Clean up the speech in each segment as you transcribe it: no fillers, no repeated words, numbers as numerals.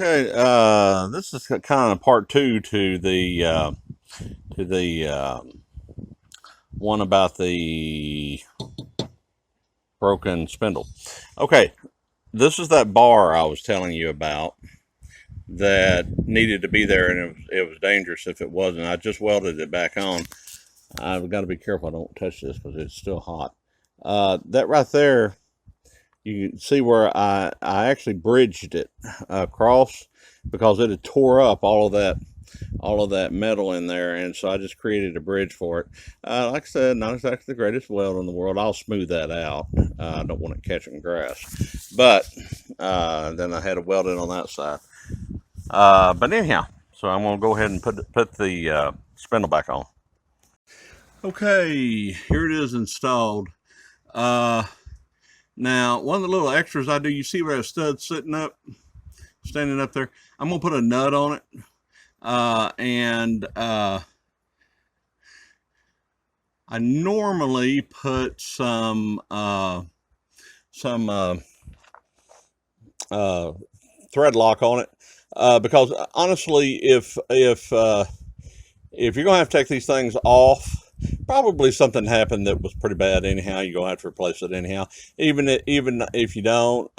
Okay, this is kind of part two to the one about the broken spindle. Okay, this is that bar I was telling you about that needed to be there, and it was dangerous if it wasn't. I just welded it back on. I've got to be careful I don't touch this because it's still hot. That right there, you can see where I actually bridged it across because it had tore up all of that metal in there, and so I just created a bridge for it. Like I said, not exactly the greatest weld in the world. I'll smooth that out. I don't want it catching grass, but then I had to weld it on that side. But anyhow, so I'm going to go ahead and put the spindle back on. Okay, here it is installed. Now, one of the little extras I do, you see where that stud's standing up there? I'm going to put a nut on it. I normally put some thread lock on it, because honestly, if you're gonna have to take these things off, probably something happened that was pretty bad anyhow. You're gonna have to replace it anyhow. Even if you don't,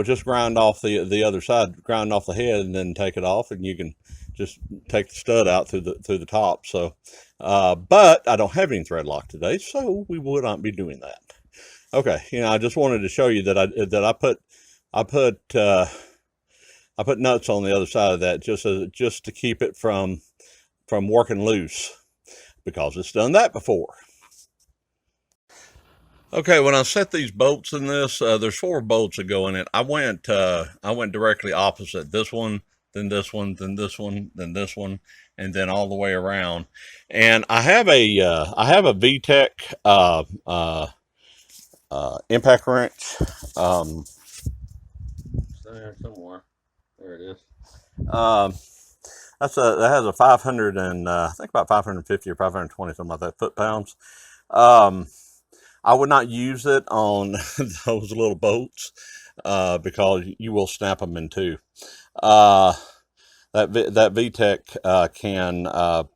just grind off the other side, grind off the head, and then take it off, and you can just take the stud out through the top. So, but I don't have any thread lock today, so we will not be doing that. Okay, I just wanted to show you that I put nuts on the other side of that just to keep it from working loose, because it's done that before. Okay, when I set these bolts in this, there's 4 bolts that go in it. I went directly opposite this one, then this one, then this one, then this one, and then all the way around. And I have a VTech impact wrench. There somewhere. There it is. That has a 500 and I think about 550 or 520, something like that, foot-pounds. I would not use it on those little boats because you will snap them in two. That VTech can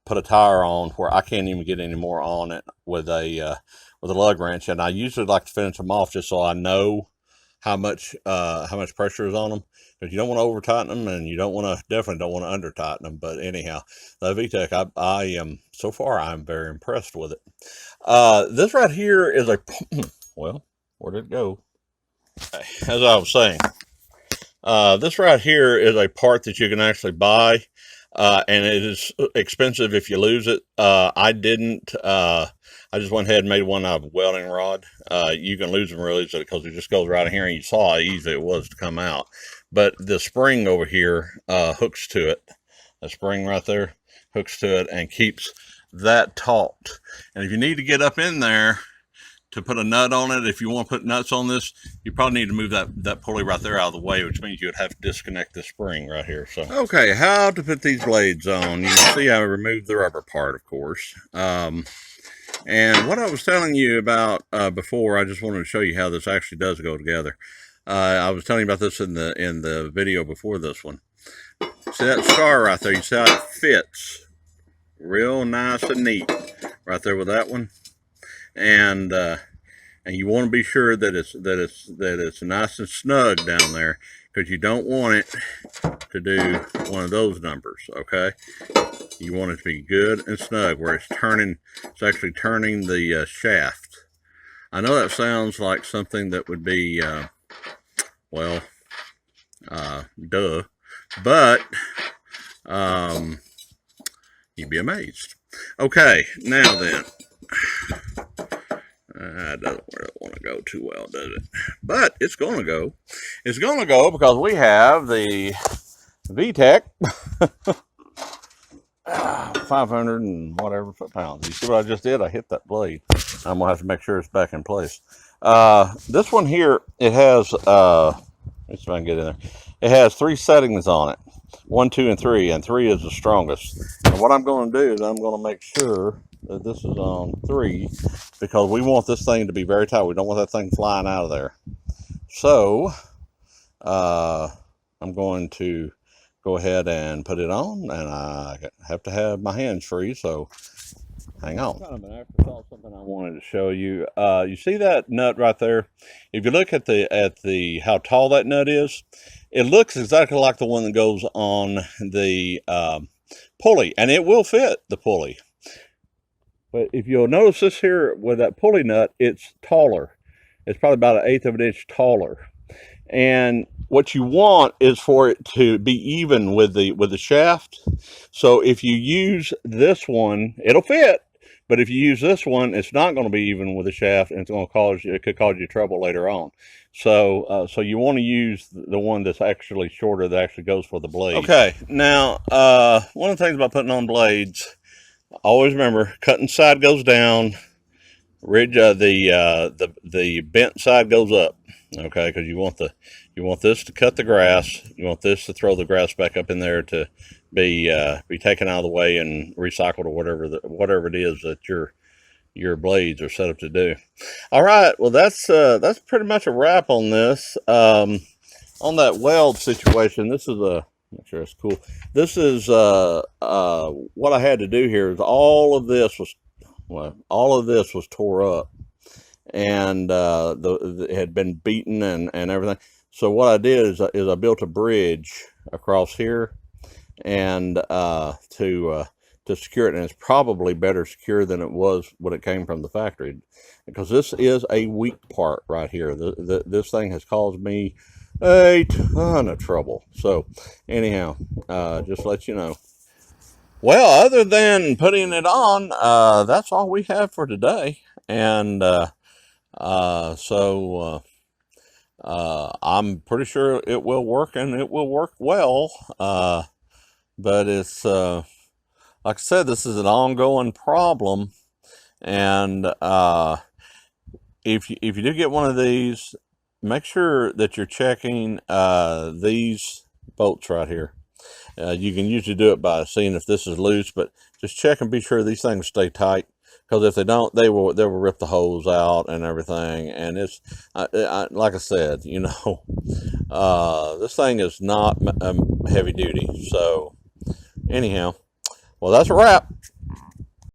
put a tire on where I can't even get any more on it with a lug wrench, and I usually like to finish them off just so I know how much pressure is on them, because you don't want to over tighten them, and you definitely don't want to under tighten them. But anyhow, the VTech, I am so far I'm very impressed with it. This right here is a well, where did it go? As I was saying, this right here is a part that you can actually buy, and it is expensive if you lose it. I didn't. I just went ahead and made one out of a welding rod. You can lose them real easily because it just goes right in here, and you saw how easy it was to come out. But the spring over here hooks to it. The spring right there hooks to it and keeps that taut. And if you need to get up in there to put a nut on it, if you want to put nuts on this, you probably need to move that pulley right there out of the way, which means you would have to disconnect the spring right here. So, okay, how to put these blades on. You can see I removed the rubber part, of course. And what I was telling you about before, I just wanted to show you how this actually does go together. I was telling you about this in the video before this one. See that star right there? You see how it fits real nice and neat right there with that one. And you want to be sure that it's nice and snug down there, because you don't want it to do one of those numbers. Okay, you want it to be good and snug where it's actually turning the shaft. I know that sounds like something that would be duh, but you'd be amazed. Okay, now then. It doesn't really want to go too well, does it? But it's going to go. It's going to go because we have the VTech 500 and whatever foot-pounds. You see what I just did? I hit that blade. I'm going to have to make sure it's back in place. This one here, it has, let's see if I can get in there. It has 3 settings on it. 1, 2, and 3, and 3 is the strongest. And what I'm going to do is I'm going to make sure that this is on 3, because we want this thing to be very tight. We don't want that thing flying out of there. So I'm going to go ahead and put it on, and I have to have my hands free, so hang on. Kind of an afterthought, something I wanted to show you. You see that nut right there? If you look at the how tall that nut is, it looks exactly like the one that goes on the pulley, and it will fit the pulley. But if you'll notice this here with that pulley nut, it's taller. It's probably about 1/8 of an inch taller. And what you want is for it to be even with the shaft. So if you use this one, it'll fit. But if you use this one, it's not going to be even with the shaft, and it could cause you trouble later on. So so you want to use the one that's actually shorter, that actually goes for the blade. Okay, now one of the things about putting on blades, always remember, cutting side goes down, ridge the bent side goes up. Okay, because you want this to cut the grass. You want this to throw the grass back up in there to be taken out of the way and recycled, or whatever it is that your blades are set up to do. All right, well that's pretty much a wrap on this. On that weld situation, this is a, I'm sure it's cool. This is what I had to do here is all of this was tore up, and it had been beaten and everything. So what I did is I built a bridge across here, and to secure it, and it's probably better secure than it was when it came from the factory, because this is a weak part right here. This thing has caused me a ton of trouble. So anyhow, just let you know. Well, other than putting it on, that's all we have for today. And so I'm pretty sure it will work, and it will work well. But it's, like I said, this is an ongoing problem. And if you do get one of these, make sure that you're checking these bolts right here. You can usually do it by seeing if this is loose, but just check and be sure these things stay tight, because if they don't, they will rip the holes out and everything. And it's like I said, you know, this thing is not heavy duty. So anyhow, well, that's a wrap.